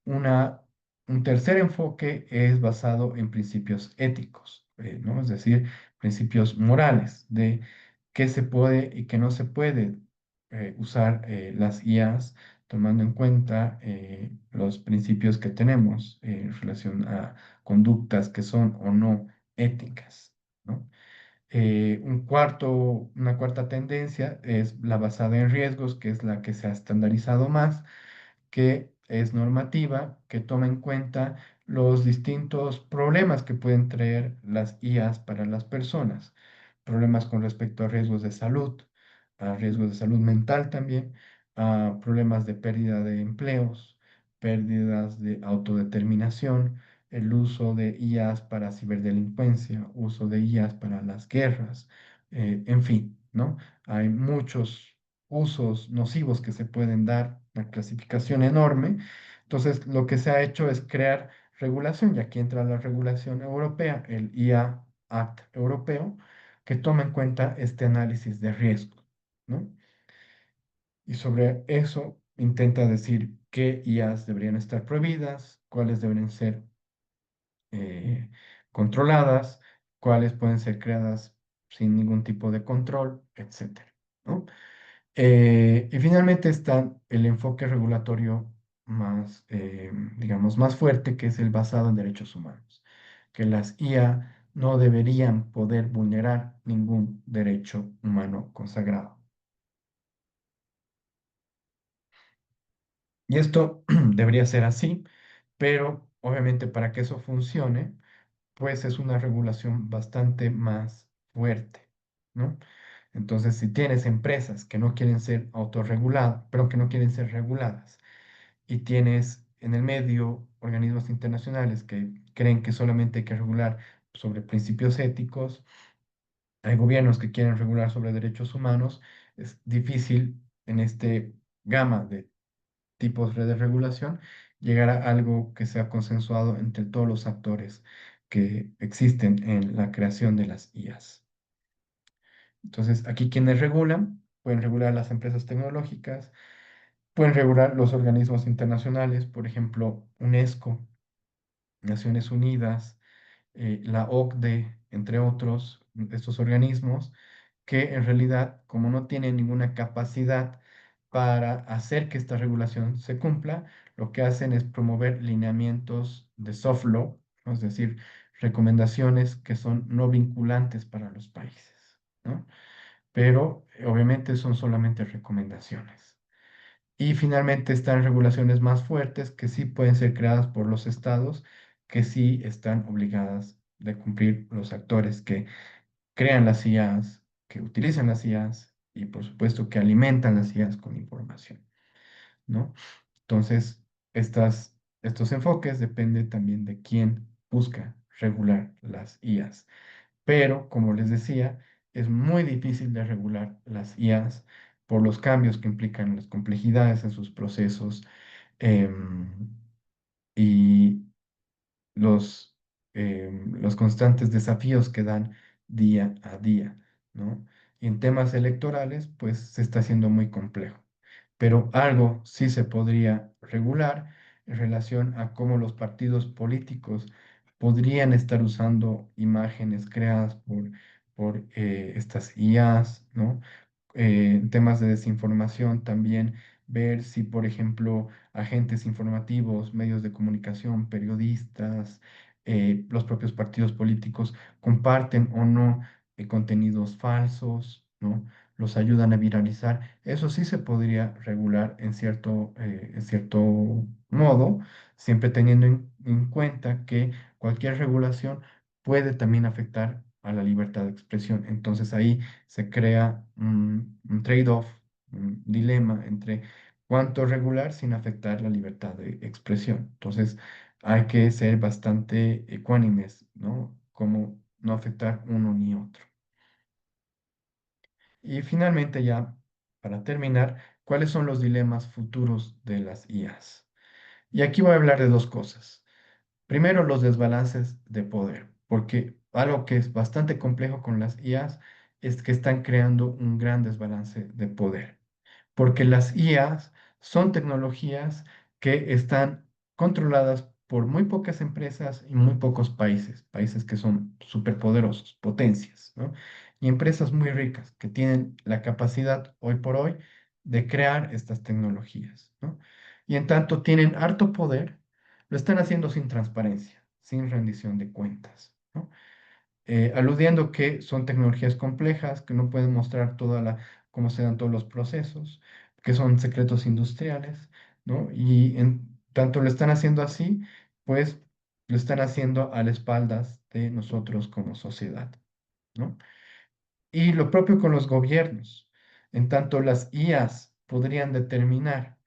Una, un tercer enfoque es basado en principios éticos, ¿no? Es decir, principios morales de qué se puede y qué no se puede usar las IAs, tomando en cuenta los principios que tenemos en relación a conductas que son o no éticas, ¿no? Una cuarta tendencia es la basada en riesgos, que es la que se ha estandarizado más, que es normativa, que toma en cuenta los distintos problemas que pueden traer las IAs para las personas. Problemas con respecto a riesgos de salud, a riesgos de salud mental también, a problemas de pérdida de empleos, pérdidas de autodeterminación, el uso de IAs para ciberdelincuencia, uso de IAs para las guerras, en fin, ¿no? Hay muchos usos nocivos que se pueden dar, una clasificación enorme. Entonces, lo que se ha hecho es crear regulación, y aquí entra la regulación europea, el IA Act europeo, que toma en cuenta este análisis de riesgo, ¿no? Y sobre eso intenta decir qué IAs deberían estar prohibidas, cuáles deben ser eh, controladas, cuáles pueden ser creadas sin ningún tipo de control, etcétera, ¿no? Y finalmente está el enfoque regulatorio más, digamos, más fuerte, que es el basado en derechos humanos, que las IA no deberían poder vulnerar ningún derecho humano consagrado. Y esto debería ser así, pero obviamente para que eso funcione, pues es una regulación bastante más fuerte, ¿no? Entonces, si tienes empresas que no quieren ser autorreguladas, pero que no quieren ser reguladas, y tienes en el medio organismos internacionales que creen que solamente hay que regular sobre principios éticos, hay gobiernos que quieren regular sobre derechos humanos, es difícil en este gama de tipos de regulación llegar a algo que sea consensuado entre todos los actores que existen en la creación de las IAs. Entonces, aquí quienes regulan, pueden regular las empresas tecnológicas, pueden regular los organismos internacionales, por ejemplo, UNESCO, Naciones Unidas, la OCDE, entre otros, estos organismos, que en realidad, como no tienen ninguna capacidad para hacer que esta regulación se cumpla, lo que hacen es promover lineamientos de soft law, ¿no? Es decir, recomendaciones que son no vinculantes para los países, ¿no? Pero obviamente son solamente recomendaciones. Y finalmente están regulaciones más fuertes que sí pueden ser creadas por los estados, que sí están obligadas de cumplir los actores que crean las IAs, que utilizan las IAs y por supuesto que alimentan las IAs con información, ¿no? Entonces, estos enfoques dependen también de quién busca regular las IAs. Pero, como les decía, es muy difícil de regular las IAs por los cambios que implican las complejidades en sus procesos, em, y los, los constantes desafíos que dan día a día, ¿no? Y en temas electorales, pues se está haciendo muy complejo. Pero algo sí se podría regular en relación a cómo los partidos políticos podrían estar usando imágenes creadas por estas IAs, ¿no? En temas de desinformación también, ver si, por ejemplo, agentes informativos, medios de comunicación, periodistas, los propios partidos políticos comparten o no contenidos falsos, ¿no? Los ayudan a viralizar. Eso sí se podría regular en cierto modo, siempre teniendo en cuenta que cualquier regulación puede también afectar a la libertad de expresión. Entonces ahí se crea un trade-off, un dilema entre cuánto regular sin afectar la libertad de expresión. Entonces, hay que ser bastante ecuánimes, ¿no? Como no afectar uno ni otro. Y finalmente, ya para terminar, ¿cuáles son los dilemas futuros de las IAs? Y aquí voy a hablar de dos cosas. Primero, los desbalances de poder, porque algo que es bastante complejo con las IAs es que están creando un gran desbalance de poder, porque las IAs son tecnologías que están controladas por muy pocas empresas y muy pocos países, países que son superpoderosos, potencias, ¿no? Y empresas muy ricas que tienen la capacidad hoy por hoy de crear estas tecnologías, ¿no? Y en tanto tienen harto poder, lo están haciendo sin transparencia, sin rendición de cuentas, ¿no? Aludiendo que son tecnologías complejas, que no pueden mostrar cómo se dan todos los procesos, que son secretos industriales, ¿no? Y en tanto lo están haciendo así, pues lo están haciendo a las espaldas de nosotros como sociedad, ¿no? Y lo propio con los gobiernos. En tanto las IAs podrían determinar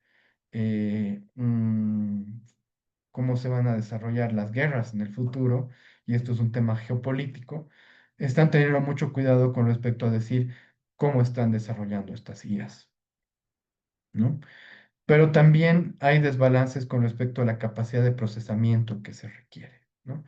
cómo se van a desarrollar las guerras en el futuro, y esto es un tema geopolítico, están teniendo mucho cuidado con respecto a decir cómo están desarrollando estas IAs, ¿no? Pero también hay desbalances con respecto a la capacidad de procesamiento que se requiere, ¿no?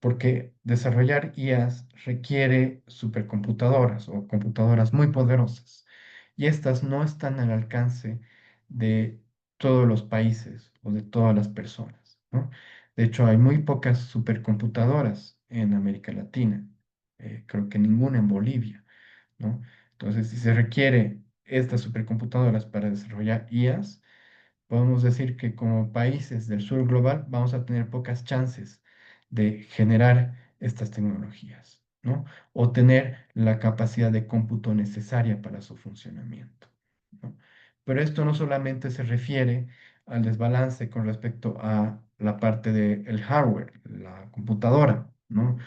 Porque desarrollar IAs requiere supercomputadoras o computadoras muy poderosas, y estas no están al alcance de todos los países o de todas las personas, ¿no? De hecho, hay muy pocas supercomputadoras en América Latina, creo que ninguna en Bolivia, ¿no? Entonces, si se requiere estas supercomputadoras para desarrollar IAs, podemos decir que como países del sur global vamos a tener pocas chances de generar estas tecnologías, ¿no? O tener la capacidad de cómputo necesaria para su funcionamiento, ¿no? Pero esto no solamente se refiere al desbalance con respecto a la parte del hardware, la computadora, ¿no?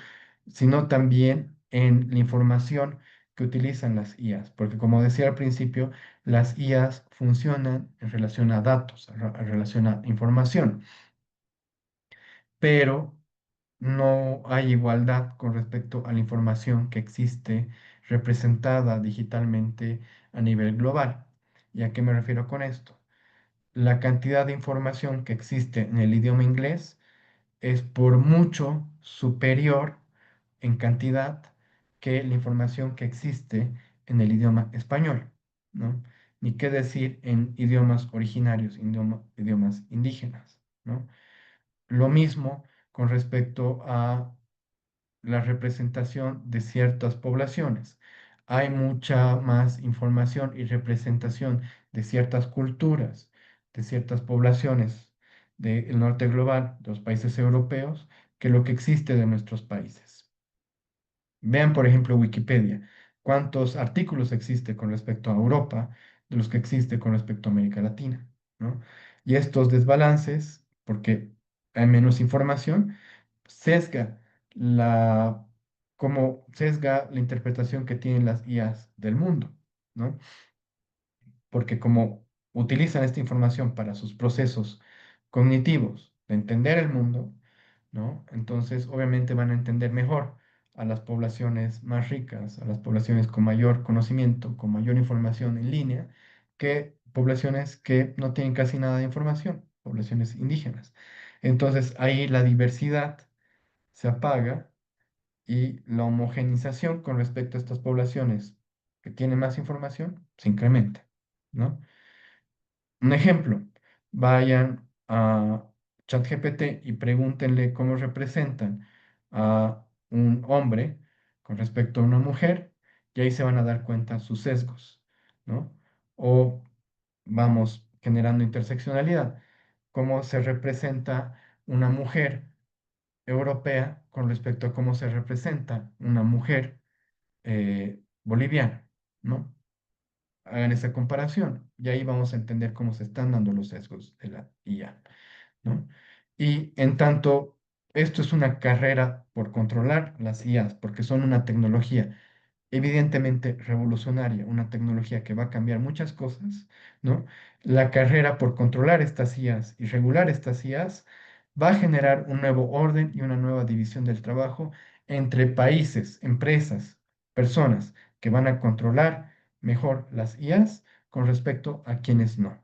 Sino también en la información que utilizan las IAs, porque como decía al principio, las IAs funcionan en relación a datos, en relación a información, pero no hay igualdad con respecto a la información que existe representada digitalmente a nivel global. ¿Y a qué me refiero con esto? La cantidad de información que existe en el idioma inglés es por mucho superior en cantidad que la información que existe en el idioma español, ¿no? Ni qué decir en idiomas originarios, idiomas indígenas, ¿no? Lo mismo con respecto a la representación de ciertas poblaciones. Hay mucha más información y representación de ciertas culturas, de ciertas poblaciones del norte global, de los países europeos, que lo que existe de nuestros países. Vean, por ejemplo, Wikipedia. ¿Cuántos artículos existe con respecto a Europa de los que existe con respecto a América Latina? ¿No? Y estos desbalances, porque hay menos información, sesga la cómo sesga la interpretación que tienen las IAs del mundo, ¿no? Porque como utilizan esta información para sus procesos cognitivos de entender el mundo, ¿no? Entonces, obviamente van a entender mejor a las poblaciones más ricas, a las poblaciones con mayor conocimiento, con mayor información en línea, que poblaciones que no tienen casi nada de información, poblaciones indígenas. Entonces, ahí la diversidad se apaga y la homogenización con respecto a estas poblaciones que tienen más información se incrementa, ¿no? Un ejemplo, vayan a ChatGPT y pregúntenle cómo representan a un hombre con respecto a una mujer, y ahí se van a dar cuenta sus sesgos, ¿no? O vamos generando interseccionalidad, cómo se representa una mujer europea con respecto a cómo se representa una mujer boliviana, ¿no? Hagan esa comparación y ahí vamos a entender cómo se están dando los sesgos de la IA, ¿no? Y en tanto, esto es una carrera por controlar las IAs, porque son una tecnología evidentemente revolucionaria, una tecnología que va a cambiar muchas cosas, ¿no? La carrera por controlar estas IAs y regular estas IAs va a generar un nuevo orden y una nueva división del trabajo entre países, empresas, personas que van a controlar mejor las IAs con respecto a quienes no.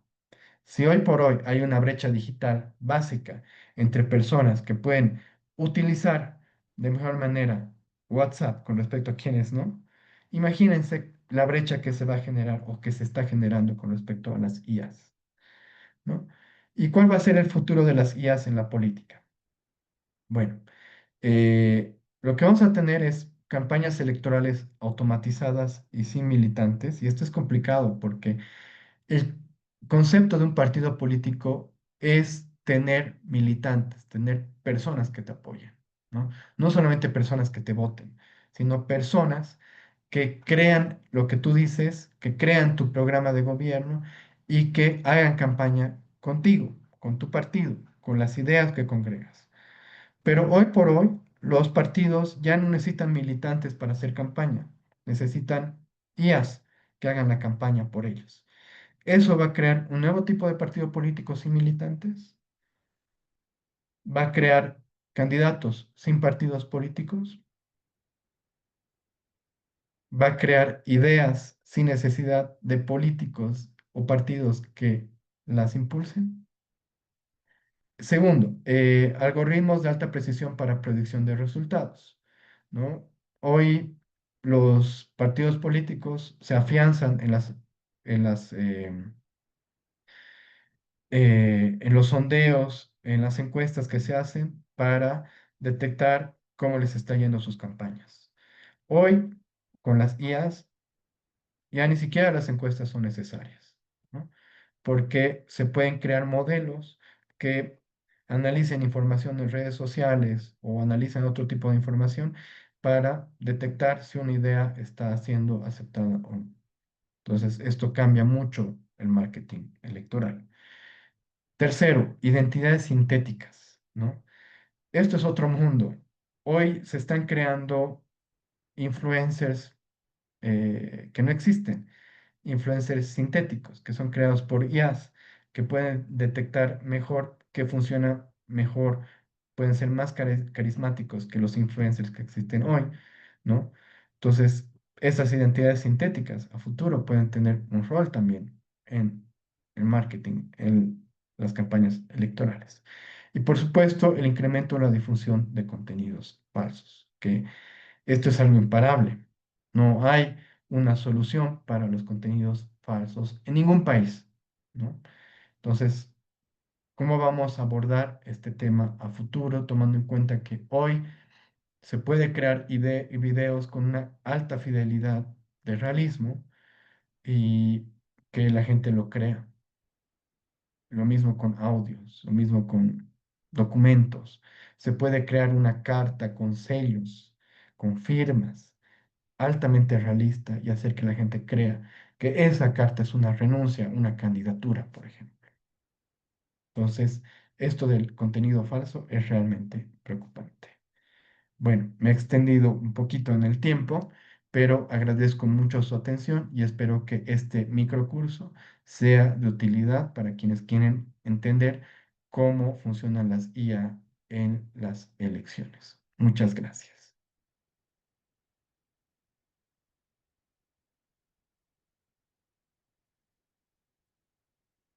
Si hoy por hoy hay una brecha digital básica entre personas que pueden utilizar de mejor manera WhatsApp con respecto a quienes no, imagínense la brecha que se va a generar o que se está generando con respecto a las IAs, ¿no? ¿Y cuál va a ser el futuro de las IAs en la política? Bueno, lo que vamos a tener es campañas electorales automatizadas y sin militantes, y esto es complicado porque el concepto de un partido político es tener militantes, tener personas que te apoyen, ¿no? No solamente personas que te voten, sino personas que crean lo que tú dices, que crean tu programa de gobierno y que hagan campaña contigo, con tu partido, con las ideas que congregas. Pero hoy por hoy, los partidos ya no necesitan militantes para hacer campaña, necesitan IAs que hagan la campaña por ellos. Eso va a crear un nuevo tipo de partido político sin militantes, va a crear candidatos sin partidos políticos, va a crear ideas sin necesidad de políticos o partidos que las impulsen. Segundo, algoritmos de alta precisión para predicción de resultados, ¿no? Hoy los partidos políticos se afianzan en los sondeos, en las encuestas que se hacen para detectar cómo les está yendo sus campañas. Hoy, con las IAs, ya ni siquiera las encuestas son necesarias, ¿no? Porque se pueden crear modelos que analicen información en redes sociales o analicen otro tipo de información para detectar si una idea está siendo aceptada o no. Entonces, esto cambia mucho el marketing electoral. Tercero, identidades sintéticas, ¿no? Esto es otro mundo. Hoy se están creando influencers que no existen, influencers sintéticos, que son creados por IAs, que pueden detectar mejor, que funciona mejor, pueden ser más carismáticos que los influencers que existen hoy, ¿no? Entonces, esas identidades sintéticas a futuro pueden tener un rol también en el marketing, en las campañas electorales. Y por supuesto, el incremento de la difusión de contenidos falsos, que esto es algo imparable. No hay una solución para los contenidos falsos en ningún país, ¿no? Entonces, ¿cómo vamos a abordar este tema a futuro, tomando en cuenta que hoy se puede crear videos con una alta fidelidad de realismo y que la gente lo crea? Lo mismo con audios, lo mismo con documentos. Se puede crear una carta con sellos, con firmas altamente realista y hacer que la gente crea que esa carta es una renuncia, una candidatura, por ejemplo. Entonces, esto del contenido falso es realmente preocupante. Bueno, me he extendido un poquito en el tiempo, pero agradezco mucho su atención y espero que este microcurso sea de utilidad para quienes quieren entender cómo funcionan las IA en las elecciones. Muchas gracias.